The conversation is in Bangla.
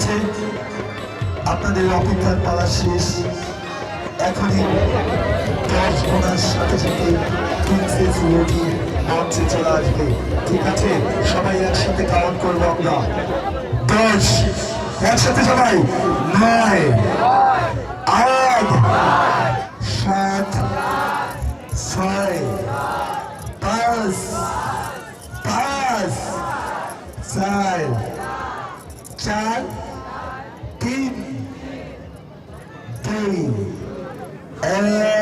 আছে, আপনাদের অপেক্ষার পালা শেষ। এখনই 10 গোনার সাথে সাথে প্রিন্সেস রোগী মঞ্চে চলে আসবে। ঠিক আছে, সবাই একসাথে কাউন্ট করবো আমরা। 10, একসাথে সবাই। 9, 8, 7, 6, 5, 4, 3, 2, 1.